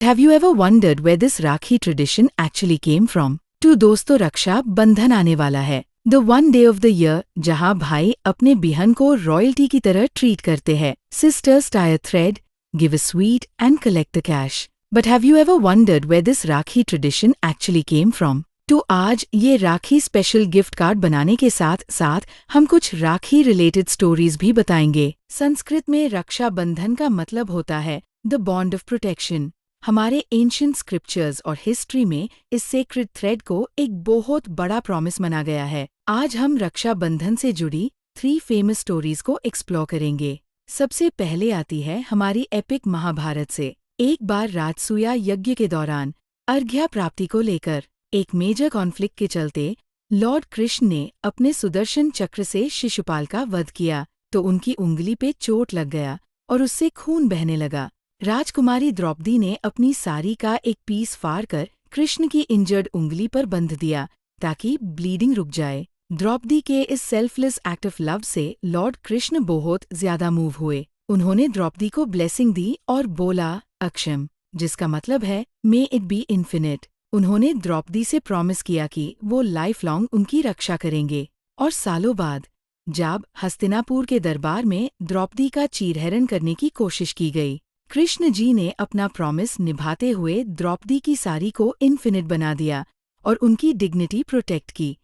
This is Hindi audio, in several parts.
Have you ever wondered where this Rakhi tradition actually came from? तो दोस्तों, रक्षा बंधन आने वाला है। The one day of the year जहाँ भाई अपने बहन को रॉयल्टी की तरह ट्रीट करते हैं। Sisters tie a thread, give a sweet and collect the cash. But have you ever wondered where this Rakhi tradition actually came from? तो आज ये राखी स्पेशल गिफ्ट कार्ड बनाने के साथ साथ हम कुछ राखी रिलेटेड स्टोरीज भी बताएंगे। संस्कृत में रक्षा बंधन का मतलब होता है द बॉन्ड ऑफ प्रोटेक्शन। हमारे एंशिएंट स्क्रिप्चर्स और हिस्ट्री में इस सेक्रेड थ्रेड को एक बहुत बड़ा प्रॉमिस माना गया है। आज हम रक्षा बंधन से जुड़ी 3 फेमस स्टोरीज को एक्सप्लोर करेंगे। सबसे पहले आती है हमारी एपिक महाभारत से। एक बार राजसूया यज्ञ के दौरान अर्घ्य प्राप्ति को लेकर एक मेजर कॉन्फ्लिक्ट के चलते लॉर्ड कृष्ण ने अपने सुदर्शन चक्र से शिशुपाल का वध किया तो उनकी उंगली पे चोट लग गया और उससे खून बहने लगा। राजकुमारी द्रौपदी ने अपनी साड़ी का एक पीस फाड़ कर कृष्ण की इंजर्ड उंगली पर बंध दिया ताकि ब्लीडिंग रुक जाए। द्रौपदी के इस सेल्फलेस एक्ट ऑफ लव से लॉर्ड कृष्ण बहुत ज्यादा मूव हुए। उन्होंने द्रौपदी को ब्लेसिंग दी और बोला अक्षम, जिसका मतलब है मे इट बी इन्फिनिट। उन्होंने द्रौपदी से प्रॉमिस किया कि वो लाइफ लॉन्ग उनकी रक्षा करेंगे। और सालों बाद जब हस्तिनापुर के दरबार में द्रौपदी का चीरहरण करने की कोशिश की गई, कृष्ण जी ने अपना प्रॉमिस निभाते हुए द्रौपदी की साड़ी को इन्फिनिट बना दिया और उनकी डिग्निटी प्रोटेक्ट की।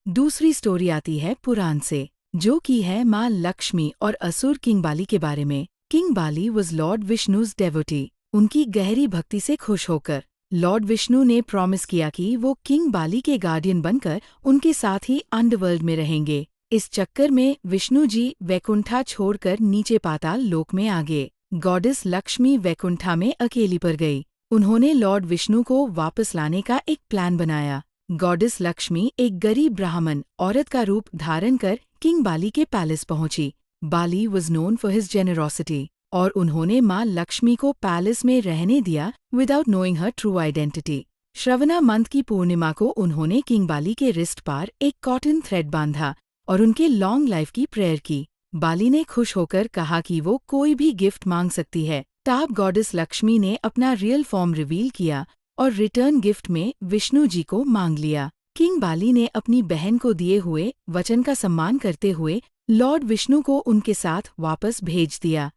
दूसरी स्टोरी आती है पुराण से, जो कि है माँ लक्ष्मी और असुर किंग बाली के बारे में। King Bali was Lord Vishnu's devotee. उनकी गहरी भक्ति से खुश होकर लॉर्ड विष्णु ने प्रॉमिस किया कि वो किंग बाली के गार्डियन बनकर उनके साथ ही अंडरवर्ल्ड में रहेंगे। इस चक्कर में विष्णु जी वैकुंठा छोड़कर नीचे पाताल लोक में आ गए। गॉडेस लक्ष्मी वैकुंठा में अकेली पड़ गई। उन्होंने लॉर्ड विष्णु को वापस लाने का एक प्लान बनाया। गॉडेस लक्ष्मी एक गरीब ब्राह्मण औरत का रूप धारण कर किंग बाली के पैलेस पहुंची। Bali was known for his generosity और उन्होंने माँ लक्ष्मी को पैलेस में रहने दिया without knowing her true identity. Shravana month की पूर्णिमा को उन्होंने किंग बाली के रिस्ट पर एक कॉटन थ्रेड बांधा और उनके लॉन्ग लाइफ की प्रेयर की। बाली ने खुश होकर कहा कि वो कोई भी गिफ्ट मांग सकती है। तब गॉडेस लक्ष्मी ने अपना रियल फॉर्म रिवील किया और रिटर्न गिफ्ट में विष्णु जी को मांग लिया। किंग बाली ने अपनी बहन को दिए हुए वचन का सम्मान करते हुए लॉर्ड विष्णु को उनके साथ वापस भेज दिया।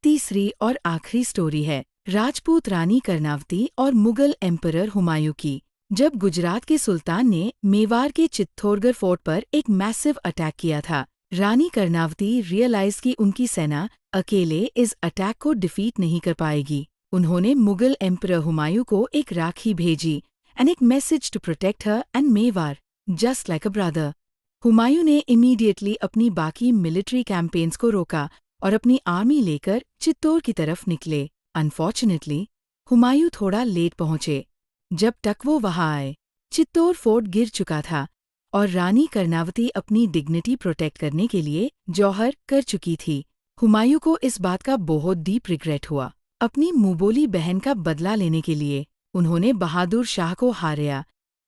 तीसरी और आखिरी स्टोरी है राजपूत रानी कर्णावती और मुगल एम्परर हुमायूं की। जब गुजरात के सुल्तान ने मेवाड़ के चित्तौड़गढ़ फोर्ट पर एक मैसिव अटैक किया था, रानी कर्णावती रियलाइज की उनकी सेना अकेले इस अटैक को डिफीट नहीं कर पाएगी। उन्होंने मुगल एम्परर हुमायूं को एक राखी भेजी एंड एक message to protect her and Mewar just like a brother. Humayun ने इमीडिएटली अपनी बाकी मिलिट्री कैंपेन्स को रोका और अपनी आर्मी लेकर चित्तौड़ की तरफ निकले। अनफॉर्चुनेटली हुमायूं थोड़ा लेट पहुंचे। जब तक वो वहां आए, चित्तौड़ फोर्ट गिर चुका था और रानी कर्णावती अपनी डिग्निटी प्रोटेक्ट करने के लिए जौहर कर चुकी थी। हुमायूं को इस बात का बहुत डीप रिग्रेट हुआ। अपनी मुंहबोली बहन का बदला लेने के लिए उन्होंने बहादुर शाह को हाराया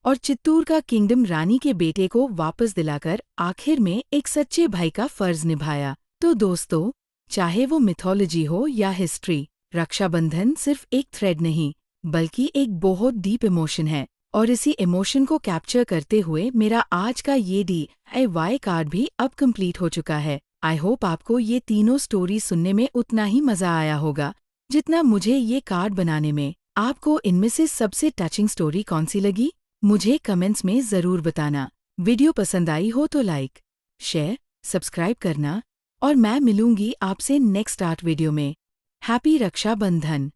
और चित्तौड़ का किंगडम रानी के बेटे को वापस दिलाकर आखिर में एक सच्चे भाई का फर्ज निभाया। तो दोस्तों, चाहे वो मिथोलॉजी हो या हिस्ट्री, रक्षाबंधन सिर्फ एक थ्रेड नहीं बल्कि एक बहुत डीप इमोशन है। और इसी इमोशन को कैप्चर करते हुए मेरा आज का ये DIY कार्ड भी अब कंप्लीट हो चुका है। आई होप आपको ये तीनों स्टोरी सुनने में उतना ही मजा आया होगा जितना मुझे ये कार्ड बनाने में। आपको इनमें से सबसे टचिंग स्टोरी कौन सी लगी, मुझे कमेंट्स में जरूर बताना। वीडियो पसंद आई हो तो लाइक, शेयर, सब्सक्राइब करना और मैं मिलूंगी आपसे नेक्स्ट आर्ट वीडियो में। हैप्पी रक्षाबंधन।